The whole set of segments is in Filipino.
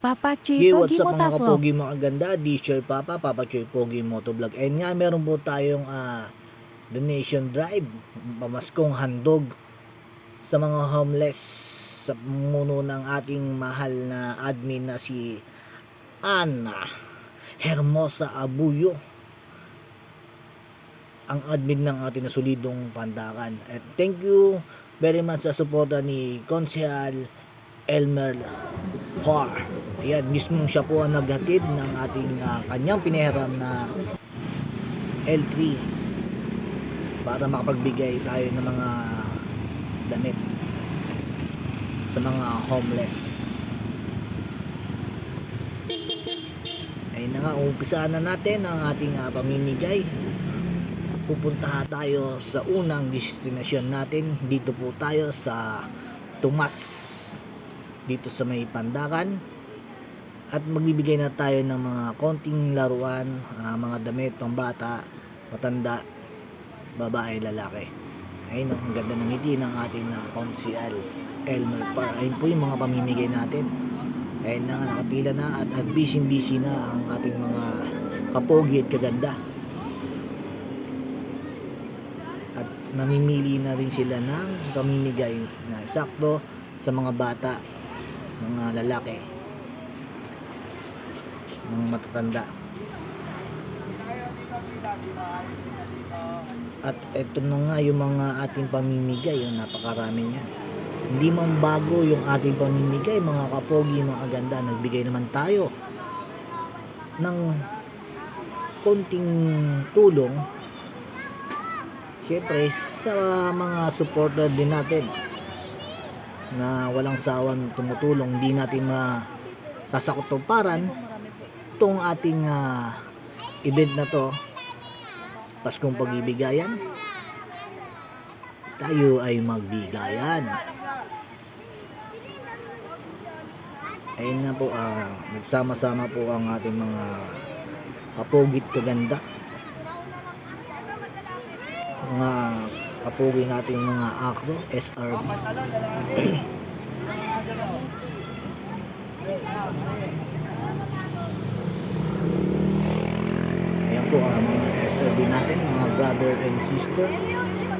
Papa Che, Hey, Pogi what's up mga Motovlog. kapogi mga ganda? Di-share Papa Choy Pogi Motovlog. And nga, meron po tayong donation drive, pamaskong handog sa mga homeless sa muno ng ating mahal na admin na si Ana Hermosa Abuyo, ang admin ng ating nasulidong Pandakan. At thank you very much sa suporta ni Konsehal Elmer Far. Ayan, mismo siya po ang naghatid ng ating kanyang pinahiram na L3 para makapagbigay tayo ng mga damit sa mga homeless. Ayun na nga, umpisaan na natin ang ating pamimigay. Pupunta tayo sa unang destinasyon natin. Dito po tayo sa Tomas, dito sa may Pandakan, at magbibigay na tayo ng mga konting laruan, mga damit pambata, matanda, babae, lalaki. Ayun, ang ganda ng ngiti ng ating Council Elmer Par. Ayun po yung mga pamimigay natin. Ayun na, nakapila na at busy na ang ating mga kapogi at kaganda. At namimili na rin sila ng pamimigay na sakto sa mga bata, mga lalaki, mga matatanda. At eto na nga yung mga ating pamimigay, yung napakarami niyan. Hindi man bago yung ating pamimigay, mga kapogi, mga ganda. Nagbigay naman tayo ng konting tulong, syempre sa mga supporter din natin na walang sawang tumutulong. Hindi natin masasakutuparan itong ating event na to, Paskong Pag-ibigayan. Tayo ay magbigayan. Ayun na po, nagsama-sama po ang ating mga kapugit kaganda, mga kapugi nating mga akro, SRB. Ayan po ang mga SRB natin, mga brother and sister,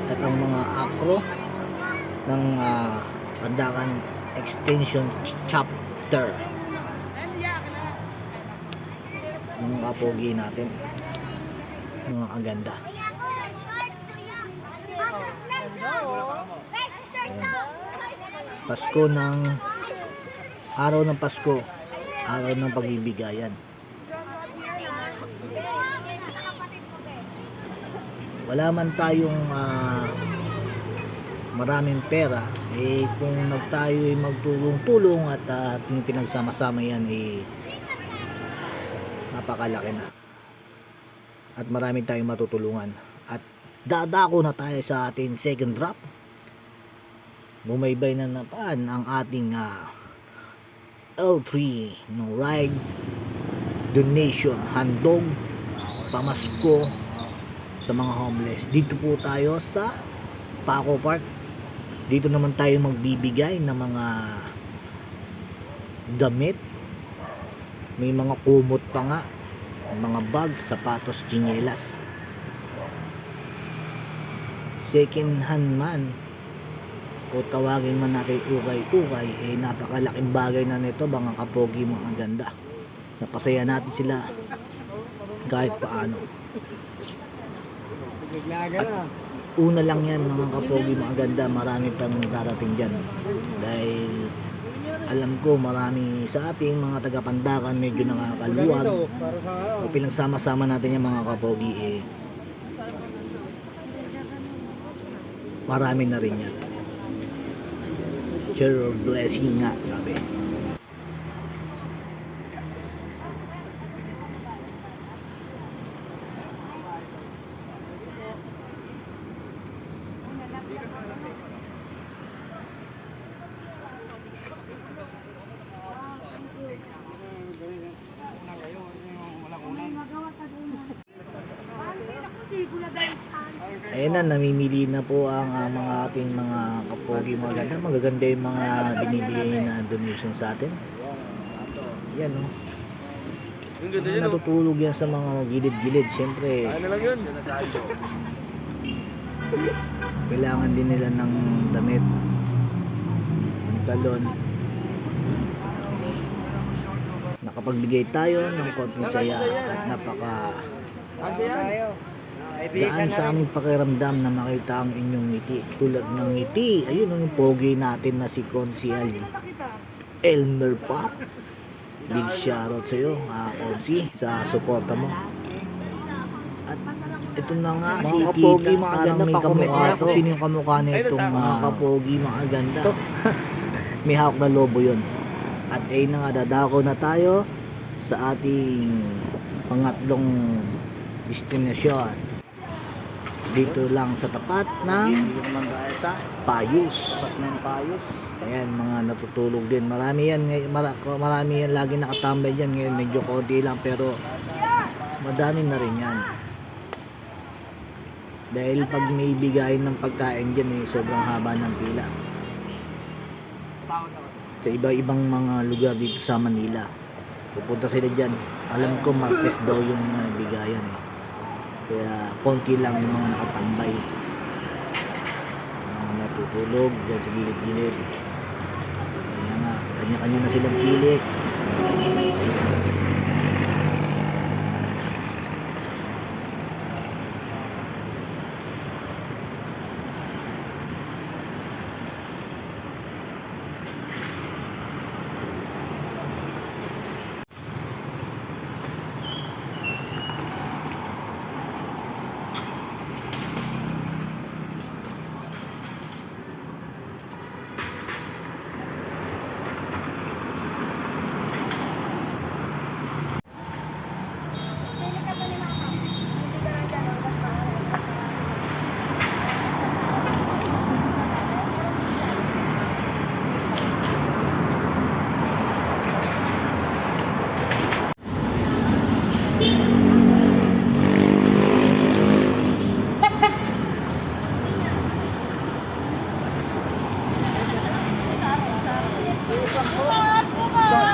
at ang mga akro ng Pandakan Extension Chapter, mga kapogi natin, mga kaganda. Pasko ng araw ng Pasko, araw ng pagbibigayan. Wala man tayong maraming pera, kung tayo ay magtulong-tulong at ating pinagsama-sama yan, napakalaki na at marami tayong matutulungan. At dadako na tayo sa ating second drop. Bumaybay na napan ang ating L3 no ride donation handog pamasko sa mga homeless. Dito po tayo sa Paco Park. Dito naman tayo magbibigay ng mga damit. May mga kumot pa nga, mga bag, sapatos, tsinelas. Second hand man o tawagin man natin ukay-ukay, napakalaking bagay na nito, mga kapogi, mga ganda. Napasaya natin sila kahit paano. At una lang yan, mga kapogi, mga ganda. Marami pang darating dyan, dahil alam ko marami sa ating mga taga-Pandakan medyo nakakaluwag. O pinagsama-sama natin yung mga kapogi, marami na rin yan. Share your blessing nga, sabi. Ayan na, namimili na po ang mga ating mga kapogi, mga ganda. Magaganda yung mga binibigay na donation sa atin. Yan oh. Ang ganda Mga yun, oh. natutulog yan sa mga gilid-gilid. Siyempre, Ano lang yun? kailangan din nila ng damit, pantalon. Nakapagbigay tayo ng konting saya at napaka gaan sa aming pakiramdam na makita ang inyong ngiti tulad ng ngiti. Ayun yung pogi natin na si Consi Elmer Pop. Big shoutout sa iyo, Consi, sa suporta mo. At ito na nga si Mga kapogi, Tita, mga parang ganda, may pakomment kamukha niya ko. ako. Sino yung kamukha na itong mga kapogi, mga ganda? May hawak na lobo yun. At ay na nga, dadako na tayo sa ating pangatlong destinasyon. Dito lang sa tapat ng Payus. ng Payus. Ayan, mga natutulog din. Marami yan, marami yan lagi nakatambay dyan. Ngayon medyo konti lang pero madami na rin yan. Dahil pag may bigayin ng pagkain dyan sobrang haba ng pila. Sa iba-ibang mga lugar dito sa Manila. Pupunta sila dyan. Alam ko Martes daw yung bigayan Kaya konti lang yung mga nakatambay. Mga natutulog dyan sa gilid-gilid. Kaya nga, kanya-kanya na silang pili.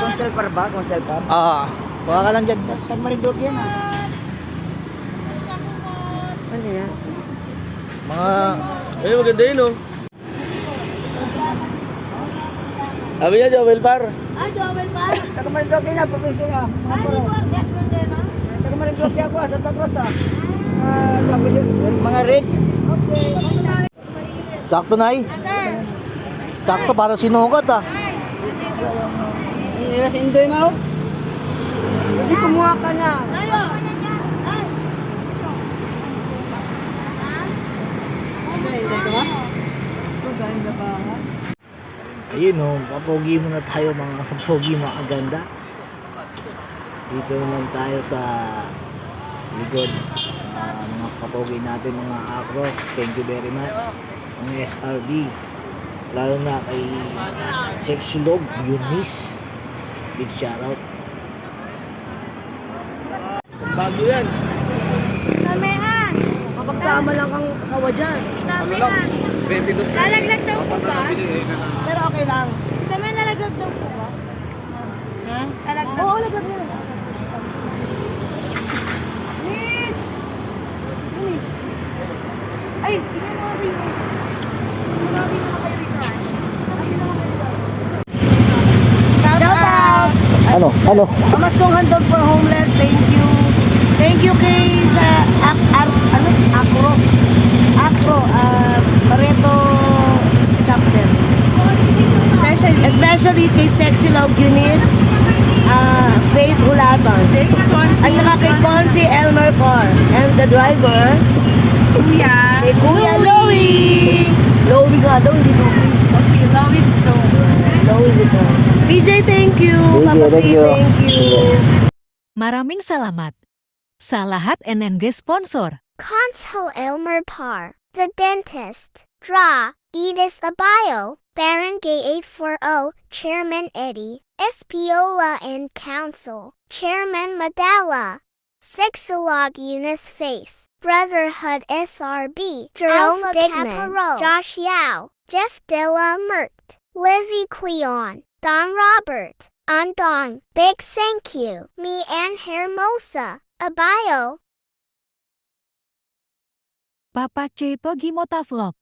Conselpar ba? Conselpar? Kuha ka lang dyan. Tag Marinduque yan Ano yan? Mga Ay, maganda yun, oh. Sabi niya, Joel Par. Joel ba? Tag Marinduque na, probinsya na. Yes, Mandela. Tag Marinduque ako, Santa Rosa. Mga red. Okay. sakto na Sakto para sinukat Yes, hindi mo. Hindi kumuha ka na. Tayo. Ayun kapogi muna tayo mga kapogi, mga ganda. Dito naman tayo sa likod. Mga kapogi natin, mga acro. Thank you very much. Ang SRB. Lalo na kay Sexulog Eunice. Big shoutout. Bago yan. Tamehan. Kapagtama lang kang asawa dyan. Tamehan. 22. Lalaglag daw po ba? Pero okay lang. Tamehan nalaglag daw po ba? Ha? Lalaglag. Oo, lagyan mo. Miss! Miss! Ay, tingnan mo kasi yun. Marami naman kayo isan. Marami naman kayo isan. Shout out! Ano? Pamaskong handog for homeless. Thank you. Thank you kay sa Acro Pareto chapter. Especially kay Sexy Love Eunice, Faith Ulaton. At saka kay Consi Elmer Par. And the driver, kay Kuya Louie. Louie nga daw, hindi Louie. Okay, Louie. So, Louie dito. PJ, thank you. Papa P, thank you. Maraming salamat sa lahat NNG sponsor. Consul Elmer Par, the dentist. Draw, Edis Abayo, Barangay 840, Chairman Eddie, Espiola and Council, Chairman Madala. Sexilog Eunice Face, Brotherhood SRB, Jerome Digman, Josh Yao, Jeff Della Mert, Lizzie Quion, Don Robert, Andong. Big thank you. Me and Hermosa. Abayo. Papa Che Pogimota Vlog.